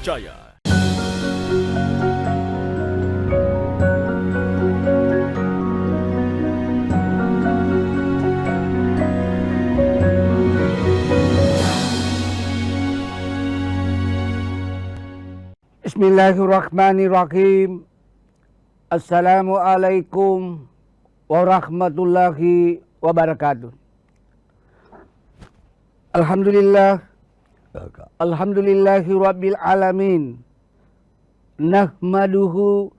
terpercaya. Bismillahirrahmanirrahim. Assalamualaikum warahmatullahi wabarakatuh. Alhamdulillahi rabbil alamin. Nahmaduhu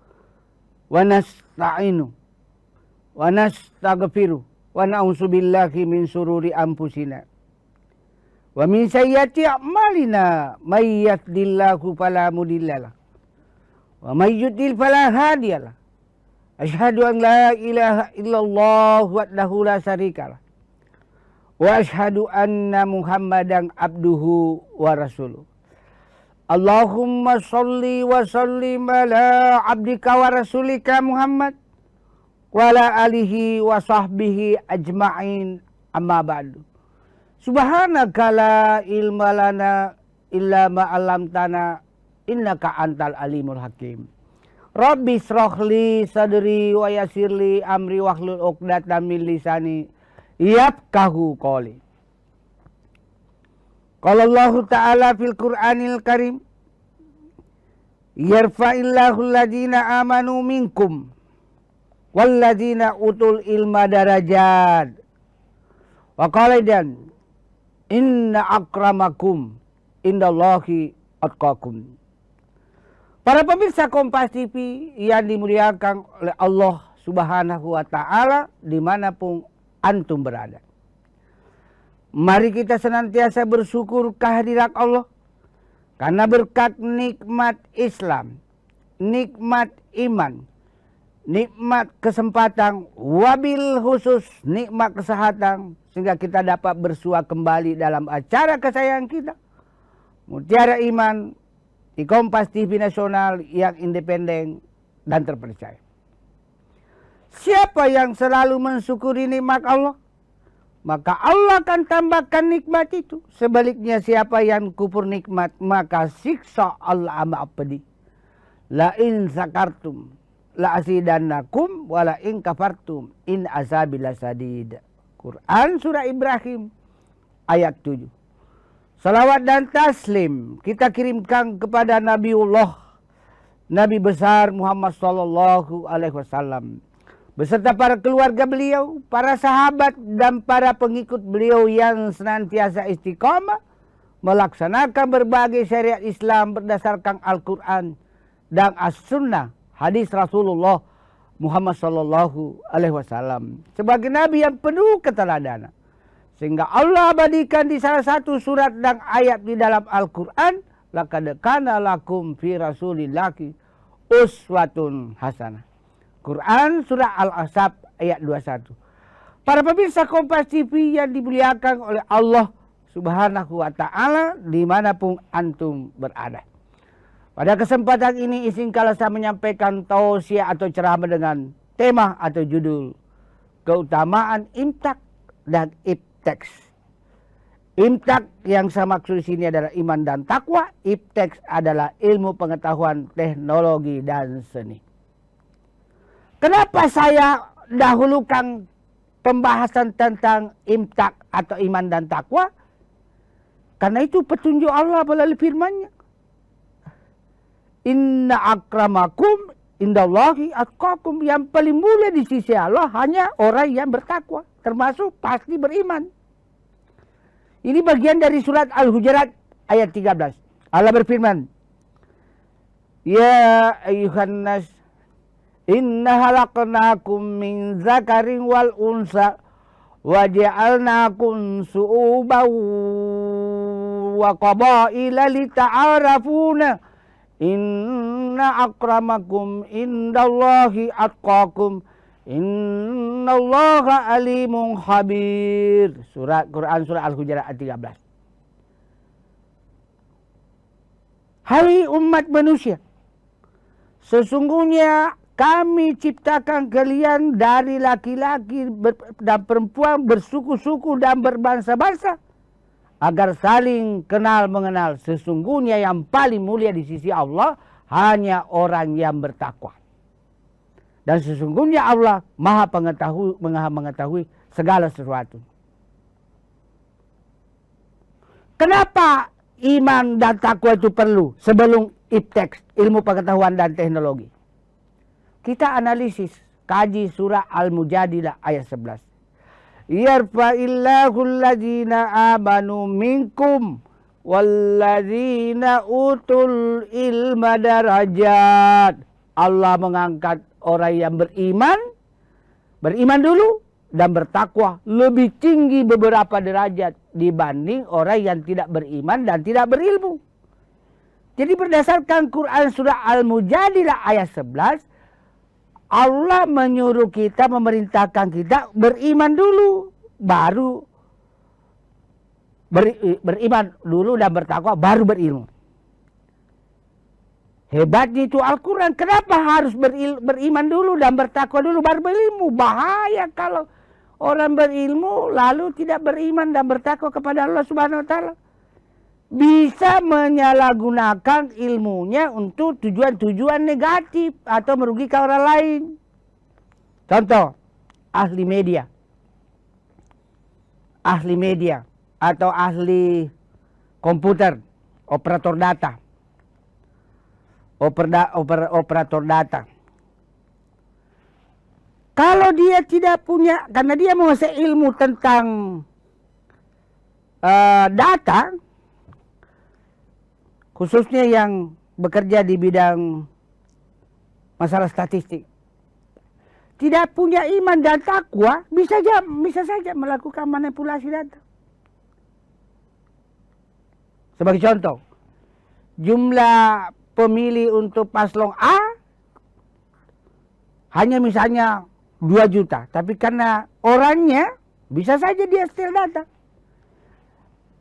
wa nasta'inu wa nastaghfiruh wa na'udzubillahi min sururi anfusina wa min sayyiati a'malina may yahdihillahu fala mudhillalah wa may yudlil fala hadiyalah. Asyhadu an la ilaha illallah wahdahu la syarikalah wa asyhadu anna Muhammadan abduhu wa rasuluh. Allahumma sholli wa sallim ala abdika wa rasulika Muhammad wa ala alihi wa sahbihi ajma'in, amma ba'du. Subhanaka la ilma lana illa ma 'allamtana innaka antal alimul hakim. Rabbi shrahli sadri wa yassirli amri wahlul 'uqdatam min lisani yafqahu qawli. Qala Allah Ta'ala fil Qur'anil Karim, yarfa'illahu alladhina amanu minkum walladhina utul ilma darajat. Wa qala dan inna akramakum indallahi atqakum. Para pemirsa Kompas TV yang dimuliakan oleh Allah Subhanahu wa Ta'ala dimanapun antum berada, mari kita senantiasa bersyukur kehadirat Allah karena berkat nikmat Islam, nikmat iman, nikmat kesempatan, wabil khusus nikmat kesehatan, sehingga kita dapat bersua kembali dalam acara kesayangan kita, Mutiara Iman, di Kompas TV Nasional yang independen dan terpercaya. Siapa yang selalu mensyukuri nikmat Allah, maka Allah akan tambahkan nikmat itu. Sebaliknya siapa yang kufur nikmat, maka siksa Allah amat pedih. La in sakartum la azidannakum wa la in kafartum in azabi lasadid. Quran surah Ibrahim ayat 7. Salawat dan taslim kita kirimkan kepada Nabiullah, Nabi besar Muhammad sallallahu alaihi wasallam, beserta para keluarga beliau, para sahabat dan para pengikut beliau yang senantiasa istiqamah melaksanakan berbagai syariat Islam berdasarkan Al-Quran dan As-Sunnah, hadis Rasulullah Muhammad sallallahu alaihi wasallam sebagai nabi yang penuh keteladanan. Sehingga Allah abadikan di salah satu surat dan ayat di dalam Al-Quran, laqad kana lakum fi rasulillahi uswatun hasanah. Quran surah Al-Ahzab ayat 21. Para pemirsa Kompas TV yang dimuliakan oleh Allah Subhanahu wa Ta'ala dimanapun antum berada, pada kesempatan ini izinkanlah saya menyampaikan tausiah atau ceramah dengan tema atau judul keutamaan imtak dan ipteks. Imtak yang saya maksud di sini adalah iman dan takwa, ipteks adalah ilmu pengetahuan, teknologi dan seni. Kenapa saya dahulukan pembahasan tentang imtak atau iman dan takwa? Karena itu petunjuk Allah melalui firman-Nya. Inna akramakum indallahi atqakum. Yang paling mulia di sisi Allah hanya orang yang bertakwa, termasuk pasti beriman. Ini bagian dari surat Al-Hujurat ayat 13. Allah berfirman, ya ayyuhan nas inna halaqnakum min zakarin wal unsa wa ja'alnakum su'uban wa qabaila lita'arafuna inna akramakum indallahi atqakum innallaha alimun khabir. Surat Quran surah Al-Hujurat ayat 13. Hai umat manusia, sesungguhnya kami ciptakan kalian dari laki-laki dan perempuan bersuku-suku dan berbangsa-bangsa agar saling kenal mengenal. Sesungguhnya yang paling mulia di sisi Allah hanya orang yang bertakwa. Dan sesungguhnya Allah maha mengetahui segala sesuatu. Kenapa iman dan takwa itu perlu sebelum iptek, ilmu pengetahuan dan teknologi? Kita analisis, kaji surah Al-Mujadilah ayat 11. Yarfa'illahu alladhina amanu minkum walladzina utul ilma darajat. Allah mengangkat orang yang beriman dulu dan bertakwa lebih tinggi beberapa derajat dibanding orang yang tidak beriman dan tidak berilmu. Jadi berdasarkan Quran surah Al-Mujadilah ayat 11, Allah menyuruh kita, memerintahkan kita beriman dulu, baru beriman dulu dan bertakwa, baru berilmu. Hebatnya itu Al-Quran. Kenapa harus beriman dulu dan bertakwa dulu baru berilmu? Bahaya kalau orang berilmu lalu tidak beriman dan bertakwa kepada Allah Subhanahu wa taala. Bisa menyalahgunakan ilmunya untuk tujuan-tujuan negatif atau merugikan orang lain. Contoh, ahli media atau ahli komputer, operator data. Operator data. Kalau dia tidak punya, karena dia menguasai ilmu tentang data, khususnya yang bekerja di bidang masalah statistik, tidak punya iman dan takwa, bisa saja melakukan manipulasi data. Sebagai contoh, jumlah pemilih untuk paslon A hanya misalnya 2 juta. Tapi karena orangnya bisa saja dia setel data.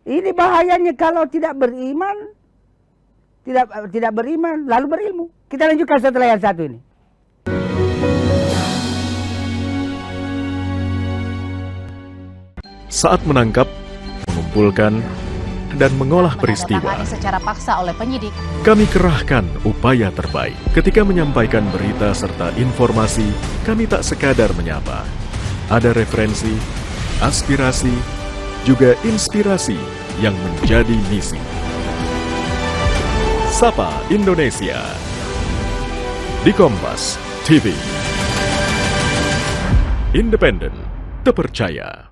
Ini bahayanya kalau tidak beriman, tidak beriman lalu berilmu. Kita lanjutkan setelah yang satu ini. Saat menangkap, mengumpulkan, dan mengolah peristiwa, secara paksa oleh penyidik. Kami kerahkan upaya terbaik. Ketika menyampaikan berita serta informasi, kami tak sekadar menyapa. Ada referensi, aspirasi, juga inspirasi yang menjadi misi. Sapa Indonesia di Kompas TV. Independen, terpercaya.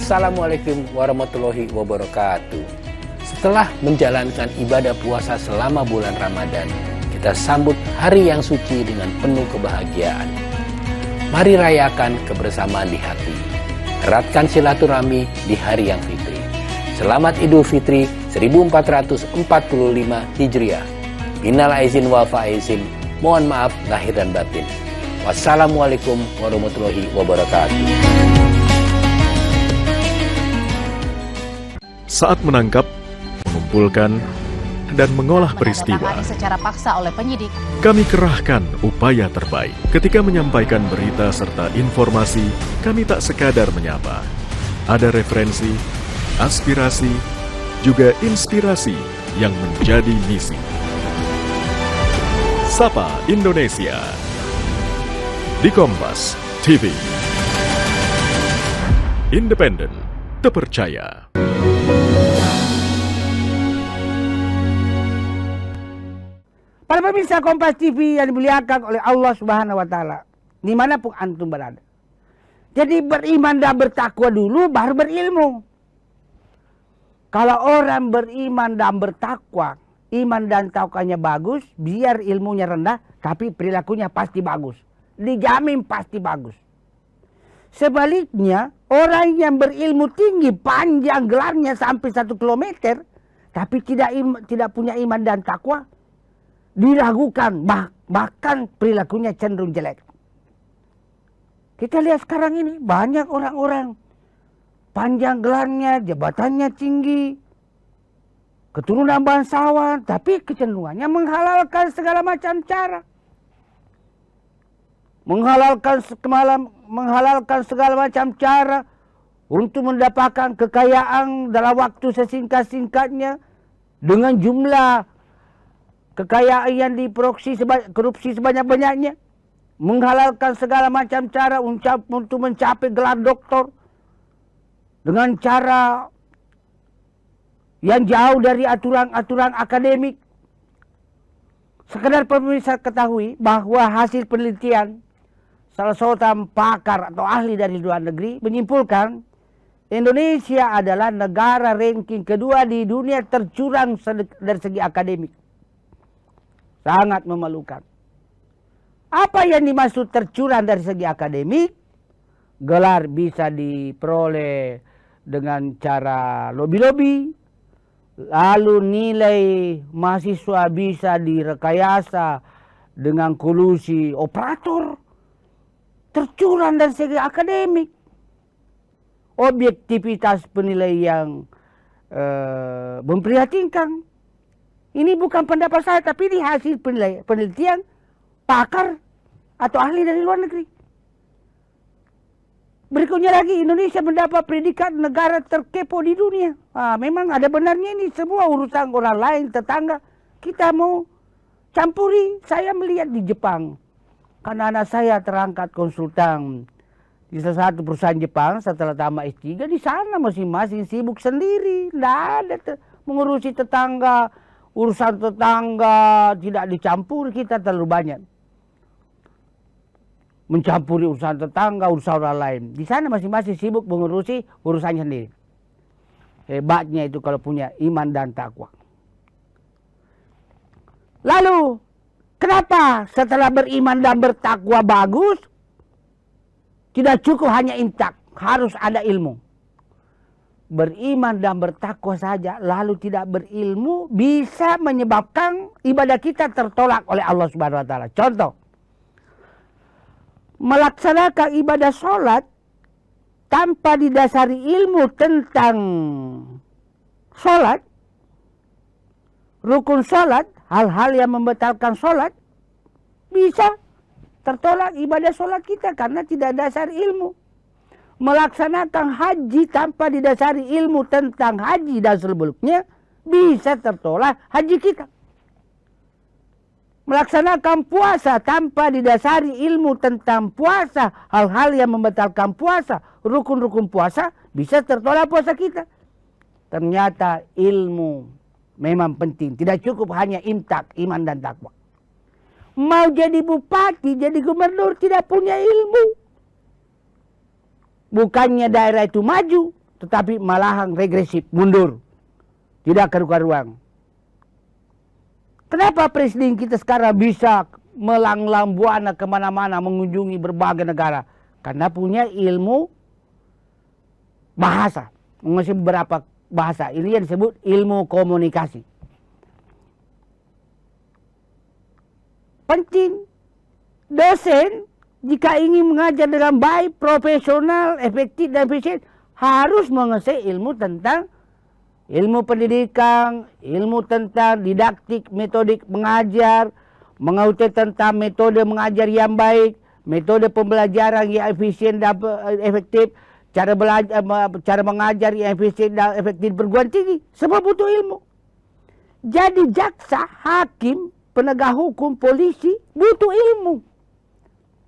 Assalamualaikum warahmatullahi wabarakatuh. Setelah menjalankan ibadah puasa selama bulan Ramadan, kita sambut hari yang suci dengan penuh kebahagiaan. Mari rayakan kebersamaan di hati. Eratkan silaturahmi di hari yang fitri. Selamat Idul Fitri 1445 Hijriah. Minal aizin wal faizin. Mohon maaf lahir dan batin. Wassalamualaikum warahmatullahi wabarakatuh. Saat menangkap, mengumpulkan, dan mengolah peristiwa, secara paksa oleh penyidik. Kami kerahkan upaya terbaik. Ketika menyampaikan berita serta informasi, kami tak sekadar menyapa. Ada referensi, aspirasi, juga inspirasi yang menjadi misi. Sapa Indonesia di Kompas TV. Independen, terpercaya. Para pemirsa Kompas TV yang dimuliakan oleh Allah Subhanahu wa taala, dimanapun antum berada. Jadi beriman dan bertakwa dulu baru berilmu. Kalau orang beriman dan bertakwa, iman dan takwanya bagus, biar ilmunya rendah, tapi perilakunya pasti bagus. Dijamin pasti bagus. Sebaliknya, orang yang berilmu tinggi, panjang gelarnya sampai 1 kilometer, tapi tidak punya iman dan takwa, diragukan, bahkan perilakunya cenderung jelek. Kita lihat sekarang ini banyak orang-orang panjang gelarnya, jabatannya tinggi, keturunan bangsawan, tapi kecenderungannya menghalalkan segala macam cara. Menghalalkan segala macam cara untuk mendapatkan kekayaan dalam waktu sesingkat-singkatnya dengan jumlah kekayaan yang korupsi sebanyak-banyaknya. Menghalalkan segala macam cara untuk mencapai gelar doktor dengan cara yang jauh dari aturan-aturan akademik. Sekedar pemirsa ketahui bahwa hasil penelitian salah seorang pakar atau ahli dari luar negeri menyimpulkan Indonesia adalah negara ranking kedua di dunia tercurang dari segi akademik. Sangat memalukan. Apa yang dimaksud tercurang dari segi akademik? Gelar bisa diperoleh dengan cara lobby-lobby, lalu nilai mahasiswa bisa direkayasa dengan kolusi operator. Tercurang dari segi akademik. Objektivitas penilaian yang memprihatinkan. Ini bukan pendapat saya, tapi ini hasil penelitian pakar atau ahli dari luar negeri. Berikutnya lagi, Indonesia mendapat predikat negara terkepo di dunia. Memang ada benarnya ini, semua urusan orang lain, tetangga. Kita mau campuri. Saya melihat di Jepang. Karena anak saya terangkat konsultan di salah satu perusahaan Jepang setelah tamat S3, di sana masing-masing sibuk sendiri. Tidak ada mengurusi tetangga, urusan tetangga tidak dicampuri, kita terlalu banyak mencampuri urusan tetangga, urusan orang lain. Di sana masing-masing sibuk mengurusi urusannya sendiri. Hebatnya itu kalau punya iman dan takwa. Lalu, kenapa setelah beriman dan bertakwa bagus, tidak cukup hanya intak, harus ada ilmu. Beriman dan bertakwa saja, lalu tidak berilmu, bisa menyebabkan ibadah kita tertolak oleh Allah Subhanahu wa Ta'ala. Contoh, melaksanakan ibadah sholat tanpa didasari ilmu tentang sholat, rukun sholat, hal-hal yang membatalkan sholat, bisa tertolak ibadah sholat kita karena tidak dasar ilmu. Melaksanakan haji tanpa didasari ilmu tentang haji dan selebeluknya, bisa tertolak haji kita. Melaksanakan puasa tanpa didasari ilmu tentang puasa, hal-hal yang membatalkan puasa, rukun-rukun puasa, bisa tertolak puasa kita. Ternyata ilmu memang penting, tidak cukup hanya intak, iman dan takwa. Mau jadi bupati, jadi gubernur, tidak punya ilmu. Bukannya daerah itu maju, tetapi malahan regresif, mundur. Tidak karu-karuan. Kenapa presiden kita sekarang bisa melanglang buana kemana-mana mengunjungi berbagai negara? Karena punya ilmu bahasa. Menguasai beberapa bahasa. Ini yang disebut ilmu komunikasi. Penting. Dosen jika ingin mengajar dengan baik, profesional, efektif dan efisien, harus menguasai ilmu tentang ilmu pendidikan, ilmu tentang didaktik, metodik mengajar, menguasai tentang metode mengajar yang baik, metode pembelajaran yang efisien dan efektif, cara mengajar yang efisien dan efektif perguruan tinggi. Semua butuh ilmu. Jadi jaksa, hakim, penegak hukum, polisi butuh ilmu.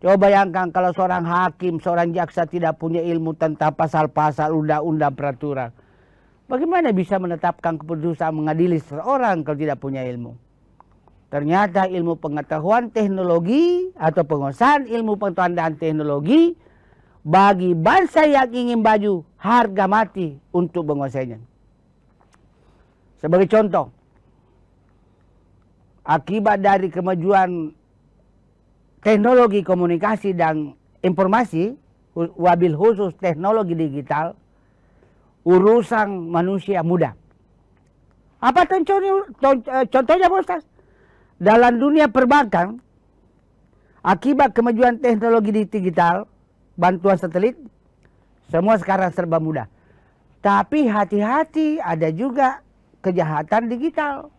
Coba bayangkan kalau seorang hakim, seorang jaksa tidak punya ilmu tentang pasal-pasal undang-undang peraturan. Bagaimana bisa menetapkan keputusan mengadili seseorang kalau tidak punya ilmu? Ternyata ilmu pengetahuan teknologi atau penguasaan ilmu pengetahuan dan teknologi bagi bangsa yang ingin maju harga mati untuk menguasainya. Sebagai contoh, akibat dari kemajuan teknologi komunikasi dan informasi, wabil khusus teknologi digital, urusan manusia mudah. Apa contohnya Pak Ustaz? Dalam dunia perbankan, akibat kemajuan teknologi digital, bantuan satelit, semua sekarang serba mudah. Tapi hati-hati, ada juga kejahatan digital.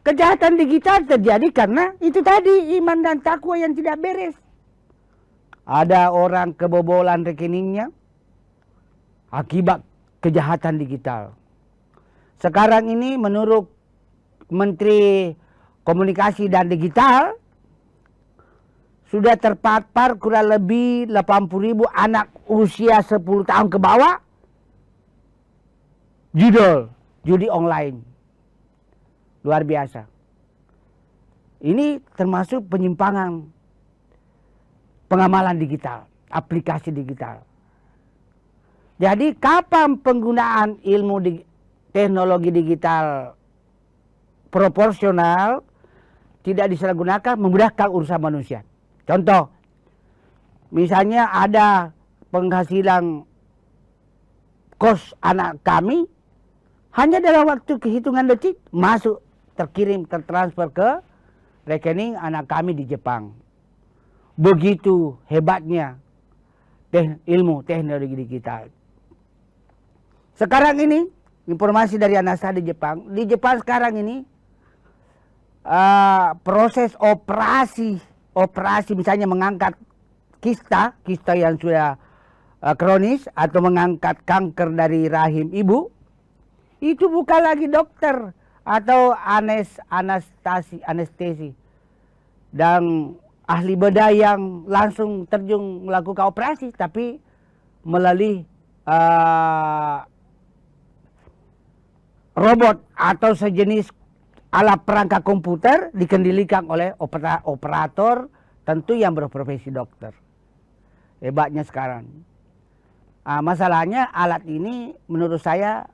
Kejahatan digital terjadi karena itu tadi, iman dan takwa yang tidak beres. Ada orang kebobolan rekeningnya akibat kejahatan digital. Sekarang ini menurut Menteri Komunikasi dan Digital, sudah terpapar kurang lebih 80.000 anak usia 10 tahun ke bawah judi online. Luar biasa. Ini termasuk penyimpangan pengamalan digital, aplikasi digital. Jadi kapan penggunaan ilmu teknologi digital proporsional tidak disalahgunakan, memudahkan urusan manusia. Contoh, misalnya ada penghasilan kos anak kami, hanya dalam waktu kehitungan detik masuk, terkirim, tertransfer ke rekening anak kami di Jepang. Begitu hebatnya ilmu teknologi digital. Sekarang ini, informasi dari anak saya di Jepang sekarang ini proses operasi misalnya mengangkat kista yang sudah kronis atau mengangkat kanker dari rahim ibu, itu bukan lagi dokter atau anestesi dan ahli bedah yang langsung terjun melakukan operasi, tapi melalui robot atau sejenis alat perangkat komputer dikendalikan oleh operator tentu yang berprofesi dokter. Hebatnya sekarang. Masalahnya alat ini menurut saya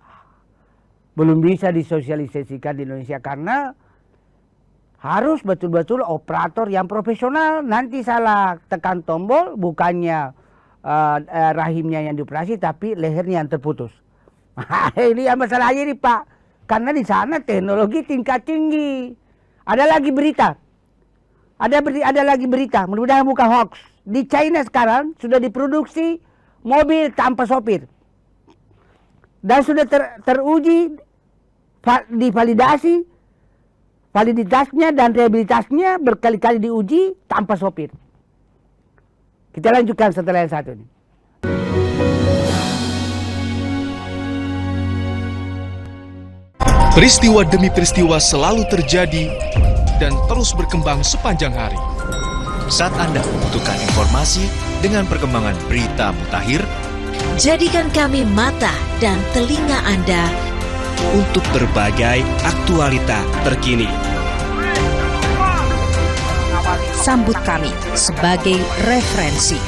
belum bisa disosialisasikan di Indonesia karena harus betul-betul operator yang profesional. Nanti salah tekan tombol, bukannya rahimnya yang dioperasi tapi lehernya yang terputus. Ini yang masalahnya nih Pak. Karena di sana teknologi tingkat tinggi. Ada lagi berita. Ada lagi berita. Mudah-mudahan bukan hoax. Di China sekarang sudah diproduksi mobil tanpa sopir. Dan sudah teruji, divalidasi, validitasnya dan rehabilitasnya berkali-kali diuji tanpa sopir. Kita lanjutkan setelah yang satu ini. Peristiwa demi peristiwa selalu terjadi dan terus berkembang sepanjang hari. Saat Anda membutuhkan informasi dengan perkembangan berita mutakhir, jadikan kami mata dan telinga Anda untuk berbagai aktualita terkini. Sambut kami sebagai referensi.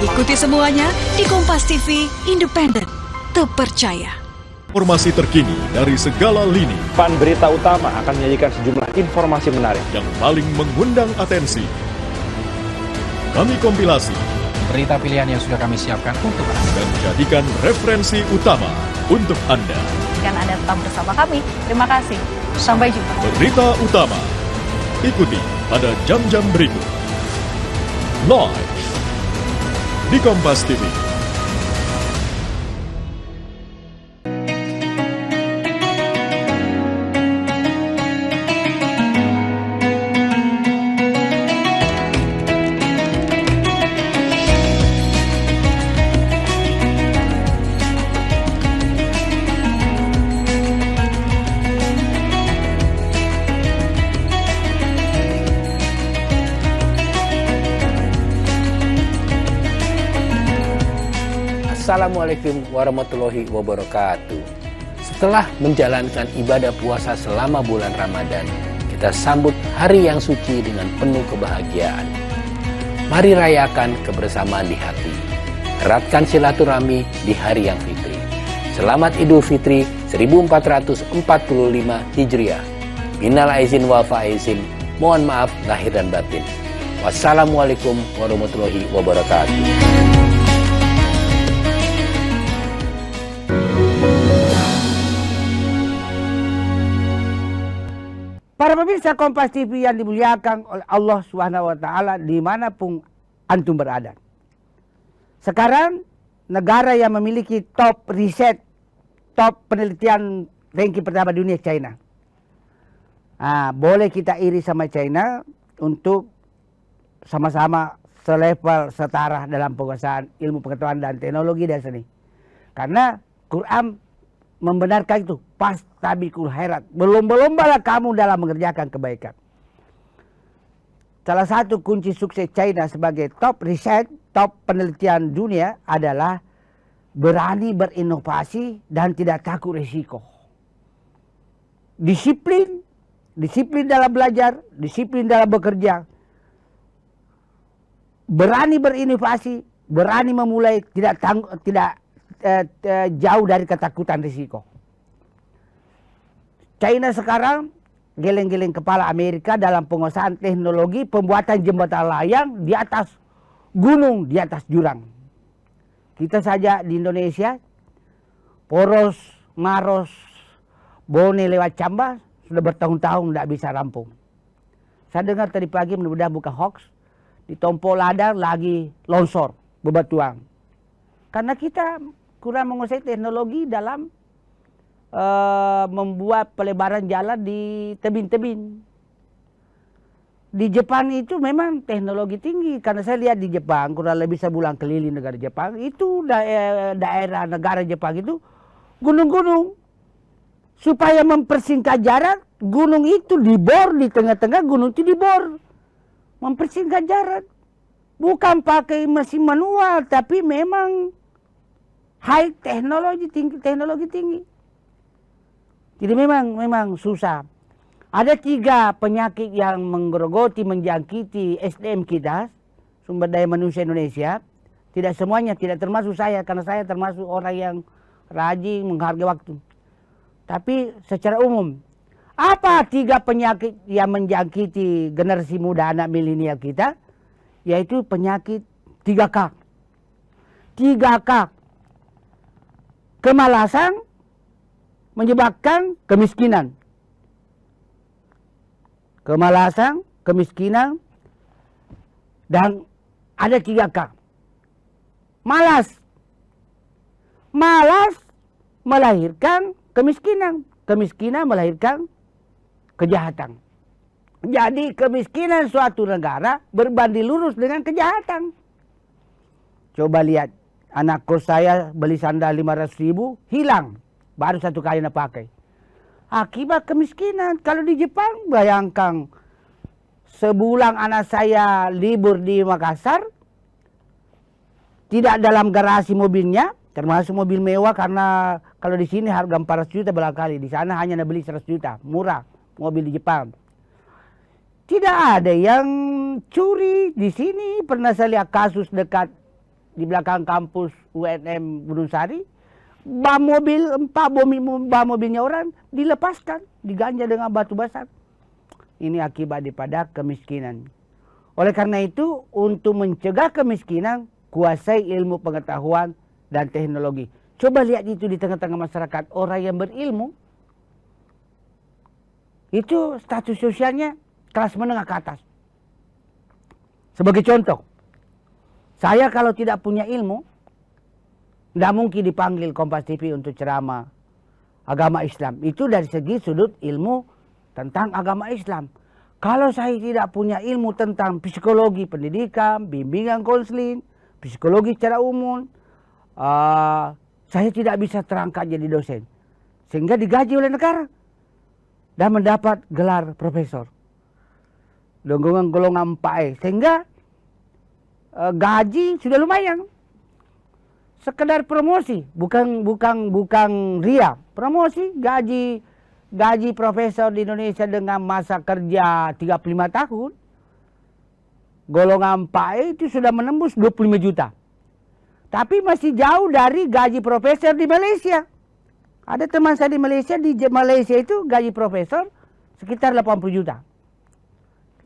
Ikuti semuanya di Kompas TV, independen, terpercaya. Informasi terkini dari segala lini Pan Berita Utama akan menyajikan sejumlah informasi menarik yang paling mengundang atensi. Kami kompilasi berita pilihan yang sudah kami siapkan untuk Anda dan jadikan referensi utama untuk Anda. Dan Anda tetap bersama kami. Terima kasih. Sampai jumpa. Berita utama ikuti pada jam-jam berikut. Live di Kompas TV. Assalamualaikum warahmatullahi wabarakatuh. Setelah menjalankan ibadah puasa selama bulan Ramadan, kita sambut hari yang suci dengan penuh kebahagiaan. Mari rayakan kebersamaan di hati. Eratkan silaturahmi di hari yang fitri. Selamat Idul Fitri 1445 Hijriah. Minal aizin wal faizin. Mohon maaf lahir dan batin. Wassalamualaikum warahmatullahi wabarakatuh. Para pemirsa Kompas TV yang dimuliakan oleh Allah SWT dimanapun antum berada. Sekarang negara yang memiliki top riset, top penelitian ranking pertama dunia China. Boleh kita iri sama China untuk sama-sama selevel setara dalam penguasaan ilmu pengetahuan dan teknologi dan seni. Karena Quran membenarkan itu, fastabiqul khairat, berlomba-lombalah kamu dalam mengerjakan kebaikan. Salah satu kunci sukses China sebagai top riset, top penelitian dunia adalah berani berinovasi dan tidak takut risiko. Disiplin dalam belajar, disiplin dalam bekerja, berani berinovasi, berani memulai, tidak jauh dari ketakutan risiko. China sekarang geleng-geleng kepala Amerika dalam penguasaan teknologi pembuatan jembatan layang di atas gunung, di atas jurang. Kita saja di Indonesia, Poros, Maros, Bone lewat Camba sudah bertahun-tahun tidak bisa rampung. Saya dengar tadi pagi, mudah-mudahan bukan hoax, di Tompo Ladang lagi longsor, bebatuan. Karena kita kurang menguasai teknologi dalam membuat pelebaran jalan di tebing-tebing. Di Jepang itu memang teknologi tinggi, karena saya lihat di Jepang kurang lebih sebulan keliling negara Jepang itu daerah negara Jepang itu gunung-gunung. Supaya mempersingkat jarak, gunung itu dibor di tengah-tengah, gunung itu dibor. Mempersingkat jarak. Bukan pakai mesin manual, tapi memang high teknologi tinggi. Jadi memang susah. Ada 3 penyakit yang menggerogoti, menjangkiti SDM kita, sumber daya manusia Indonesia. Tidak semuanya, tidak termasuk saya, karena saya termasuk orang yang rajin, menghargai waktu. Tapi secara umum, apa 3 penyakit yang menjangkiti generasi muda anak milenial kita? Yaitu penyakit 3K. 3K. Kemalasan menyebabkan kemiskinan. Kemalasan, kemiskinan, dan ada 3K. Malas. Malas melahirkan kemiskinan. Kemiskinan melahirkan kejahatan. Jadi kemiskinan suatu negara berbanding lurus dengan kejahatan. Coba lihat, anak kos saya beli sandal 500.000, hilang. Baru 1 kali nak pakai. Akibat kemiskinan. Kalau di Jepang, bayangkan sebulan anak saya libur di Makassar, tidak dalam garasi mobilnya, termasuk mobil mewah, karena kalau di sini harga 400 juta barangkali, di sana hanya nak beli 100 juta, murah mobil di Jepang. Tidak ada yang curi. Di sini pernah saya lihat kasus dekat di belakang kampus UNM Gunung Sari. Ban mobilnya orang dilepaskan, diganja dengan batu besar. Ini akibat daripada kemiskinan. Oleh karena itu, untuk mencegah kemiskinan, kuasai ilmu pengetahuan dan teknologi. Coba lihat itu di tengah-tengah masyarakat, orang yang berilmu, itu status sosialnya kelas menengah ke atas. Sebagai contoh, saya kalau tidak punya ilmu, tidak mungkin dipanggil Kompas TV untuk ceramah agama Islam. Itu dari segi sudut ilmu tentang agama Islam. Kalau saya tidak punya ilmu tentang psikologi pendidikan, bimbingan konseling, psikologi secara umum, saya tidak bisa terangkat jadi dosen. Sehingga digaji oleh negara dan mendapat gelar profesor. Golongan 4E. Sehingga gaji sudah lumayan. Sekedar promosi, bukan ria. Promosi, gaji profesor di Indonesia dengan masa kerja 35 tahun, golongan 4E itu sudah menembus 25 juta. Tapi masih jauh dari gaji profesor di Malaysia. Ada teman saya di Malaysia itu gaji profesor sekitar 80 juta.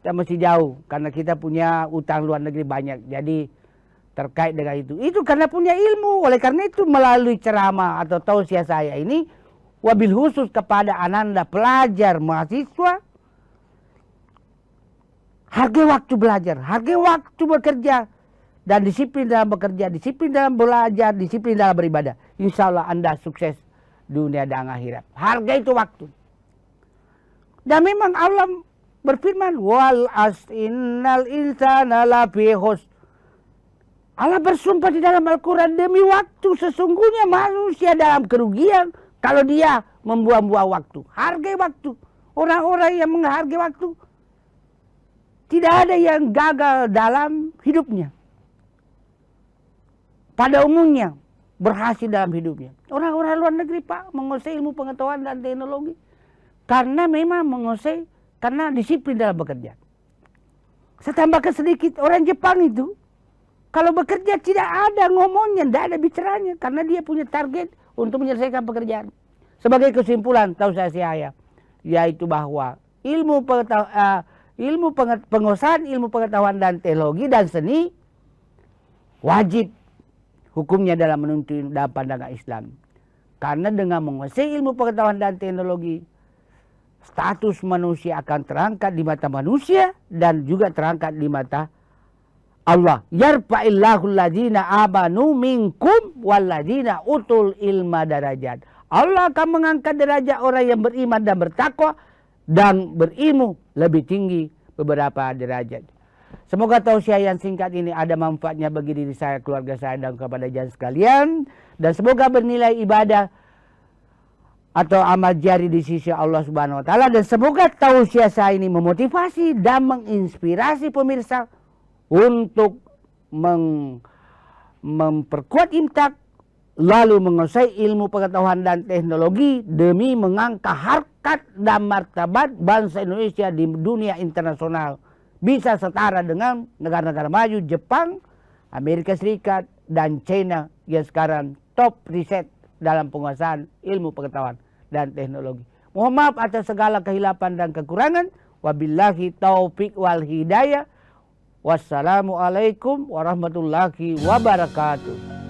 Kita masih jauh, karena kita punya utang luar negeri banyak. Jadi terkait dengan itu karena punya ilmu. Oleh karena itu melalui ceramah atau tausiah saya ini, wabil khusus kepada ananda pelajar mahasiswa, Hargai waktu belajar, hargai waktu bekerja, dan disiplin dalam bekerja, disiplin dalam belajar, disiplin dalam beribadah. Insya Allah Anda sukses dunia dan akhirat. Hargai itu waktu. Dan memang Allah berfirman, wal innal insana lafi khusr. Allah bersumpah di dalam Al-Quran, demi waktu sesungguhnya manusia dalam kerugian kalau dia membuang-buang waktu. Hargai waktu. Orang-orang yang menghargai waktu, tidak ada yang gagal dalam hidupnya. Pada umumnya berhasil dalam hidupnya. Orang-orang luar negeri Pak menguasai ilmu pengetahuan dan teknologi. Karena memang menguasai, karena disiplin dalam bekerja. Saya tambahkan sedikit, orang Jepang itu kalau bekerja tidak ada ngomongnya, tidak ada bicaranya. Karena dia punya target untuk menyelesaikan pekerjaan. Sebagai kesimpulan, tahu saya yaitu bahwa penguasaan ilmu pengetahuan dan teknologi dan seni wajib hukumnya dalam menuntut dalam pandangan Islam. Karena dengan menguasai ilmu pengetahuan dan teknologi, status manusia akan terangkat di mata manusia dan juga terangkat di mata Allah. Yarfa'illahu alladzina amanu minkum walladzina utul ilma darajat. Allah akan mengangkat derajat orang yang beriman dan bertakwa dan berilmu lebih tinggi beberapa derajat. Semoga tausiah yang singkat ini ada manfaatnya bagi diri saya, keluarga saya, dan kepada jangan sekalian. Dan semoga bernilai ibadah atau amal jari di sisi Allah Subhanahu wa Ta'ala. Dan semoga tausiah saya ini memotivasi dan menginspirasi pemirsa untuk memperkuat imtak, lalu menguasai ilmu pengetahuan dan teknologi demi mengangkat harkat dan martabat bangsa Indonesia di dunia internasional. Bisa setara dengan negara-negara maju, Jepang, Amerika Serikat, dan China yang sekarang top riset dalam penguasaan ilmu pengetahuan dan teknologi. Mohon maaf atas segala kehilapan dan kekurangan. Wabillahi taufik wal hidayah. Wassalamualaikum warahmatullahi wabarakatuh.